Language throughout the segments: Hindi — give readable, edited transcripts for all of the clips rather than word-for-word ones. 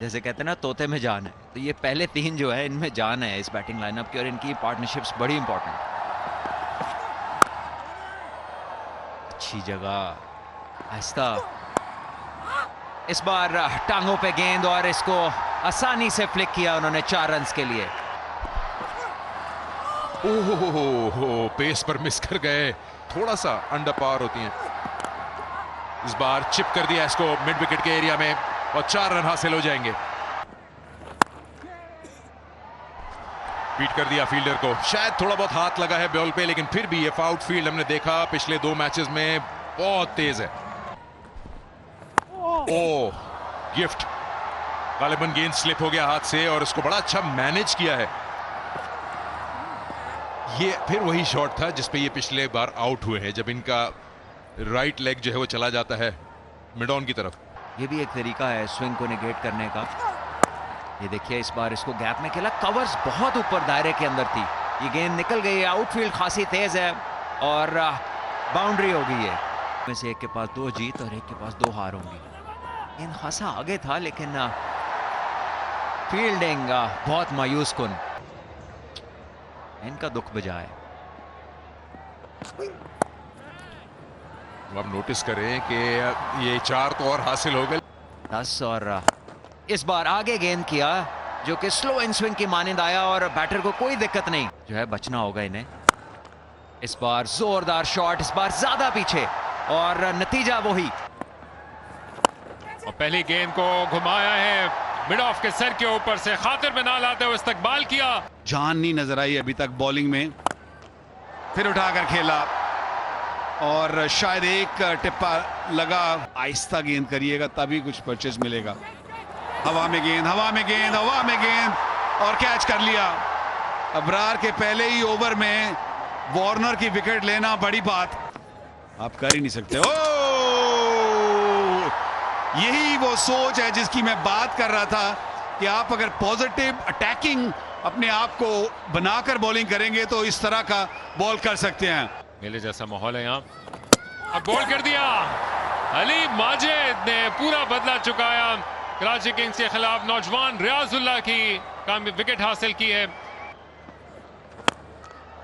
जैसे कहते हैं ना तोते में जान है, तो ये पहले तीन जो है इनमें जान है इस बैटिंग लाइनअप की, और इनकी पार्टनरशिप्स बड़ी इंपॉर्टेंट। अच्छी जगह आहिस्ता, इस बार टांगों पे गेंद और इसको आसानी से फ्लिक किया उन्होंने 4 रन के लिए। ओहो, पेस पर मिस कर गए, थोड़ा सा अंडर पार होती हैं। इस बार चिप कर दिया इसको मिड विकेट के एरिया में और 4 रन हासिल हो जाएंगे। बीट कर दिया फील्डर को, शायद थोड़ा बहुत हाथ लगा है बॉल पे, लेकिन फिर भी ये आउट फील्ड हमने देखा पिछले 2 मैचेस में बहुत तेज है। ओ गिफ्ट, गालिबन गेंद स्लिप हो गया हाथ से और उसको बड़ा अच्छा मैनेज किया है। ये फिर वही शॉट था जिसपे ये पिछले बार आउट हुए हैं, जब इनका राइट लेग जो है वो चला जाता है मिड ऑन की तरफ। ये भी एक तरीका है स्विंग को नेगेट करने का। ये देखिए इस बार इसको गैप में खेला, कवर्स बहुत ऊपर दायरे के अंदर थी, ये गेंद निकल गई है, आउटफील्ड खासी तेज है और बाउंड्री हो गई है। में से एक के पास 2 जीत और एक के पास 2 हार होंगी। गेंद खासा आगे था लेकिन फील्डिंग बहुत मायूस कुन, इनका दुख बजा है। अब नोटिस करें कि ये 4 तो और हासिल हो गए 10, और इस बार आगे गेंद किया जो कि स्लो इन स्विंग की मानिंद आया और बैटर को कोई दिक्कत नहीं जो है बचना होगा इन्हें। इस बार जोरदार शॉट, इस बार ज्यादा पीछे और नतीजा वही। और पहली गेंद को घुमाया है मिड ऑफ के सर के ऊपर से, खातिर में ना लाते हुए इस्तकबाल किया। जान नहीं नजर आई अभी तक बॉलिंग में, फिर उठाकर खेला और शायद एक टिप्पा लगा। आहिस्ता गेंद करिएगा तभी कुछ परचेज मिलेगा। हवा में गेंद, हवा में गेंद, हवा में गेंद और कैच कर लिया। अबरार के पहले ही ओवर में वार्नर की विकेट लेना बड़ी बात आप कर ही नहीं सकते। ओ यही वो सोच है जिसकी मैं बात कर रहा था कि आप अगर पॉजिटिव अटैकिंग अपने आप को बनाकर बॉलिंग करेंगे तो इस तरह का बॉल कर सकते हैं। मेले जैसा माहौल है यहाँ, अब बॉल कर दिया। अली माजिद ने पूरा बदला चुकाया। कराची किंग्स के खिलाफ नौजवान रियाजुल्लाह की काम विकेट हासिल की है।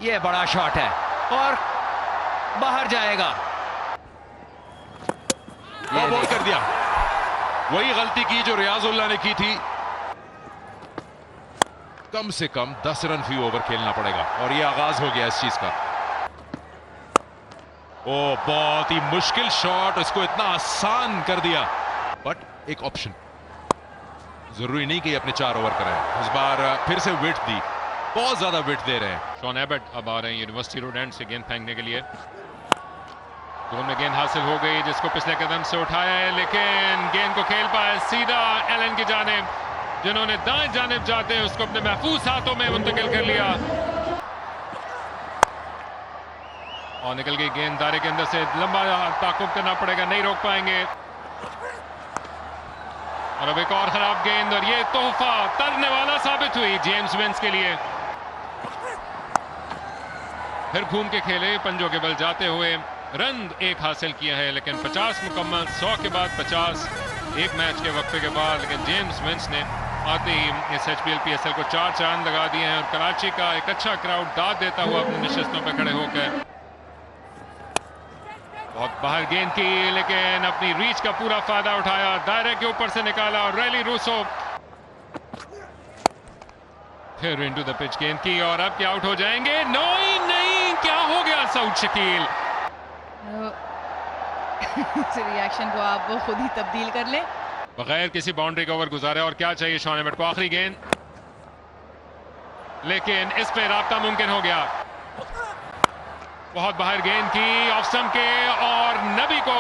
ये बड़ा शॉट है और बाहर जाएगा। और बॉल कर दिया, वही गलती की जो रियाजुल्लाह ने की थी। कम से कम 10 रन फी ओवर खेलना पड़ेगा और ये आगाज हो गया इस चीज का। ओ बहुत ही मुश्किल शॉट, इसको इतना आसान कर दिया, बट एक ऑप्शन, जरूरी नहीं कि अपने 4 ओवर कराएं। इस बार फिर से विड्थ दी, बहुत ज्यादा विड्थ दे रहे हैं। शॉन एबट अब आ रहे हैं यूनिवर्सिटी रोड एंड से गेंद फेंकने के लिए। दोनों में गेंद हासिल हो गई जिसको पिछले कदम से उठाया है, लेकिन गेंद को खेल पाए सीधा एलन की जानिब, जिन्होंने दाएं जानिब जाते हैं उसको अपने महफूज हाथों में मुंतकिल कर लिया और निकल गई गेंद दायरे के अंदर से। लंबा ताकुब करना पड़ेगा, नहीं रोक पाएंगे। और अब एक और खराब गेंद और ये तोहफा तरने वाला साबित हुई जेम्स विंस के लिए। फिर घूम के खेले, पंजों के बल जाते हुए रन 1 हासिल किया है, लेकिन 50 मुकम्मल, 100 के बाद 50 एक मैच के वक्फे के बाद। लेकिन जेम्स विंस ने आते ही इस HPL PSL को 4 चांद लगा दिए हैं और कराची का एक अच्छा क्राउड दाद देता हुआ अपनी नशिस्तों पर खड़े होकर। बहुत बाहर गेंद की, लेकिन अपनी रीच का पूरा फायदा उठाया, दायरे के ऊपर से निकाला और रैली रूसो फिर इनटू द पिच गेंद की और अब क्या आउट हो जाएंगे। नहीं, क्या हो गया सऊद शकील। इस रिएक्शन को आप खुद ही तब्दील कर ले। बगैर किसी बाउंड्री का ओवर गुजारे और क्या चाहिए शॉन एबट को। आखिरी गेंद, लेकिन इस पे राब्ता मुमकिन हो गया। बहुत बाहर गेंद की ऑफ स्टंप के और नबी को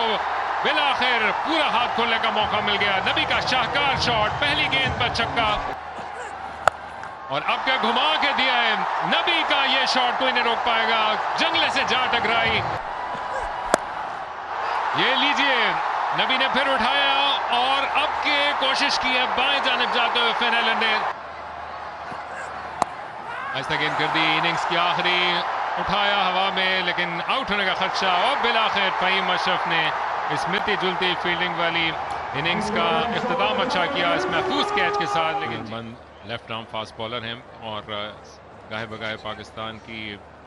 बिलाखिर पूरा हाथ खोलने का मौका मिल गया। नबी का शाहकार शॉट, पहली गेंद पर छक्का और अब क्या घुमा के दिया है। नबी का ये शॉट कोई नहीं रोक पाएगा, जंगले से जा टकराई। ये लीजिए, नबी ने फिर उठाया और अब के कोशिश की है बाएं जानिब जाते हुए फिन एलन ने आहिस्ता गेंद कर दी। इनिंग्स की आखिरी, उठाया हवा में लेकिन आउट होने का खदशा और बिलाखिर फहीम अशरफ ने इस मिलती जुलती फील्डिंग वाली इनिंग्स का इख्तिताम अच्छा किया इस महफूज कैच के साथ, लेकिन बंद लेफ्ट आर्म फास्ट बॉलर हैं और गाहे बगाहे पाकिस्तान की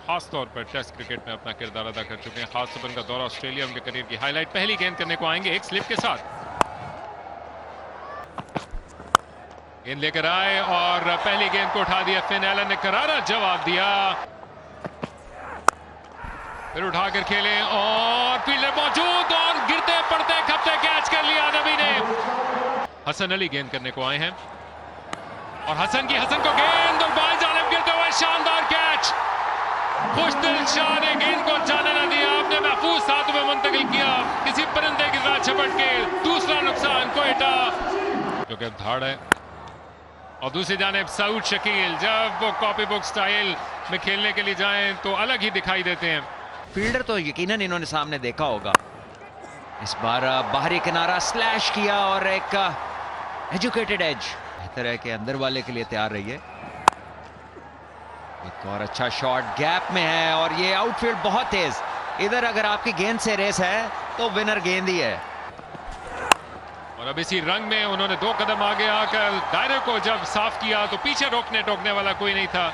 खास तौर पर टेस्ट क्रिकेट में अपना किरदार अदा कर चुके हैं। खास तौर पर उनका दौरा ऑस्ट्रेलिया उनके करियर की हाईलाइट। पहली गेंद करने को आएंगे एक स्लिप के साथ, गेंद लेकर आए और पहली गेंद को उठा दिया। फिन एलन ने करारा जवाब दिया, फिर उठाकर खेले और फील्डर मौजूद और गिरते पड़ते खपते कैच कर लिया नबी ने। हसन अली गेंद करने को आए हैं और हसन को गेंद और बाएं जानिब गिरते हुए शानदार कैच। खुशदिल शाह ने गेंद को जाने न दिया, अपने महफूज हाथों में मुंतकिल किया, किसी परिंदे की तरह झपट के। दूसरा नुकसान कोयटा जो कि धाड़ है। और दूसरी जानिब सऊद शकील जब वो कॉपी बुक स्टाइल में खेलने के लिए जाएं तो अलग ही दिखाई देते हैं। फील्डर तो यकीनन इन्होंने सामने देखा होगा। इस बार बाहरी किनारा स्लैश किया और एक एजुकेटेड एज। बेहतर है कि अंदर वाले के लिए तैयार रहिए। एक और अच्छा शॉट गैप में है और ये आउटफील्ड बहुत तेज। इधर अगर आपकी गेंद से रेस है तो विनर गेंद ही है। और अब इसी रंग में उन्होंने 2 कदम आगे आकर दायरे को जब साफ किया तो पीछे रोकने टोकने वाला कोई नहीं था।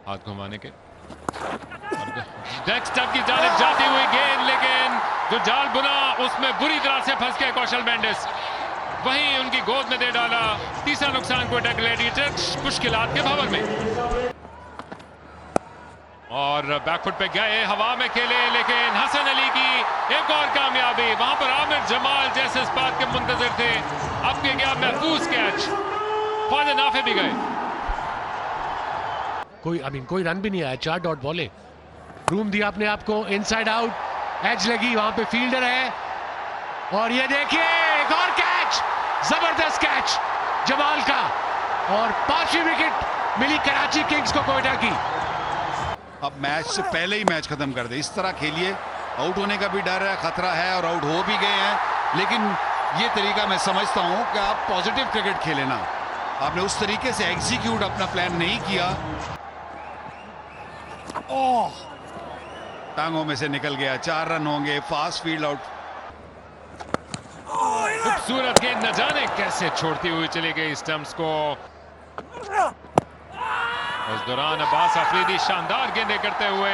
हाथ घुमाने के नेक्स्ट स्टेप की जानिब जाती हुई गेंद, लेकिन जो जाल बुना उसमें बुरी तरह से फंस गए कौशल मेंडिस, वहीं उनकी गोद में दे डाला। तीसरा नुकसान कोयटा ग्लैडिएटर्स मुश्किलात के भंवर में। और बैकफुट पे गए, हवा में खेले, लेकिन हसन अली की एक और कामयाबी। वहां पर आमिर जमाल जैसे इस बात के मुंतजर थे, अब के गया महफूज कैच। ख्वाजा नाफे भी गए, कोई रन भी नहीं आया। 4 डॉट बॉले, रूम दिया अपने आप को, इनसाइड आउट, एज लगी, वहां पे फील्डर है और ये देखिए एक और कैच, जबरदस्त कैच जमाल का। और 5वीं विकेट मिली कराची किंग्स को कोयटा की। अब मैच से पहले ही मैच खत्म कर दे, इस तरह खेलिए। आउट होने का भी डर है, खतरा है और आउट हो भी गए हैं, लेकिन ये तरीका मैं समझता हूं कि आप पॉजिटिव क्रिकेट खेले ना। आपने उस तरीके से एग्जीक्यूट अपना प्लान नहीं किया। ओह, टांगों में से निकल गया। 4 रन होंगे, फास्ट फील्ड आउट। खूबसूरत गेंद, न जाने कैसे छोड़ती हुई चली गई स्टंप्स को। उस दौरान अब्बास अफरीदी शानदार गेंदें करते हुए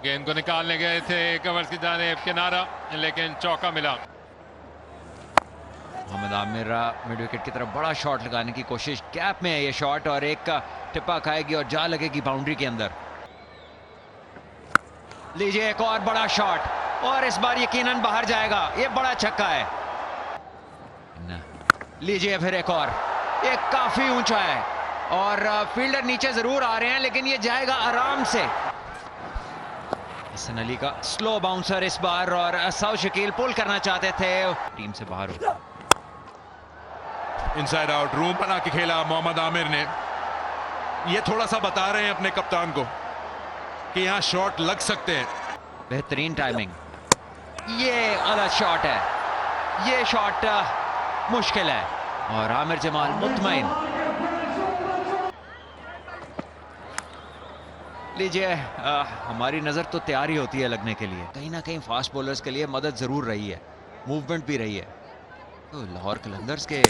गेंद को निकालने गए थे कवर्स की जानिब किनारा, लेकिन चौका मिला। मोहम्मद आमिर मिड विकेट की तरफ बड़ा शॉट लगाने की कोशिश, गैप में है ये शॉट और एक का टिप्पा खाएगी और जा लगेगी बाउंड्री के अंदर। लीजिए एक और बड़ा शॉट और इस बार यकीनन बाहर जाएगा। ये बड़ा छक्का है। लीजिए फिर एक और, ये काफी ऊंचा है और फील्डर नीचे जरूर आ रहे हैं, लेकिन ये जाएगा आराम से। हसन अली का स्लो बाउंसर इस बार और सऊद शकील पुल करना चाहते थे, टीम से बाहर हो। इनसाइड आउट, रूम बना के खेला मोहम्मद आमिर ने। ये थोड़ा सा बता रहे हैं अपने कप्तान को कि यहां शॉट लग सकते हैं। बेहतरीन टाइमिंग। ये गलत शॉट है, ये शॉट मुश्किल है और आमिर जमाल मुतमईन। लीजिए हमारी नजर तो तैयार ही होती है लगने के लिए। कहीं ना कहीं फास्ट बॉलर्स के लिए मदद जरूर रही है, मूवमेंट भी रही है। तो लाहौर कलंदर्स के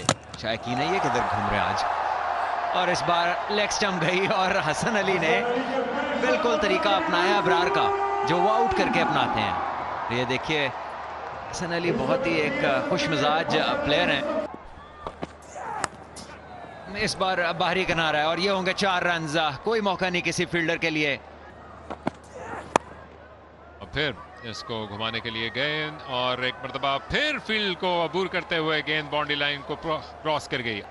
शायकीन है ये किधर घूम रहे हैं आज। और इस बार लेग स्टंप गई और हसन अली ने बिल्कुल तरीका अपनाया अबरार का, जो वो आउट करके अपनाते हैं। ये देखिए हसन अली बहुत ही एक खुश मिजाज प्लेयर हैं। इस बार बाहरी किनारा है और ये होंगे 4 रन। कोई मौका नहीं किसी फील्डर के लिए। और फिर इसको घुमाने के लिए गए और एक मरतबा फिर फील्ड को अबूर करते हुए गेंद बाउंड्री लाइन को क्रॉस कर गई।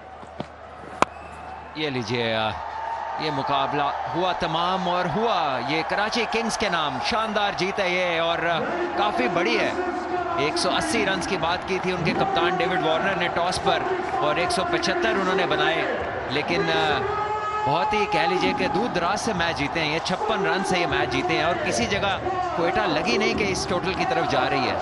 ये लीजिए ये मुकाबला हुआ तमाम और हुआ ये कराची किंग्स के नाम। शानदार जीत है ये और काफी बड़ी है। 180 रन की बात की थी उनके कप्तान डेविड वार्नर ने टॉस पर और 175 उन्होंने बनाए, लेकिन बहुत ही कह लीजिए कि दूर दराज से मैच जीते हैं। ये 56 रन से ये मैच जीते हैं और किसी जगह कोयटा लगी नहीं कि इस टोटल की तरफ जा रही है।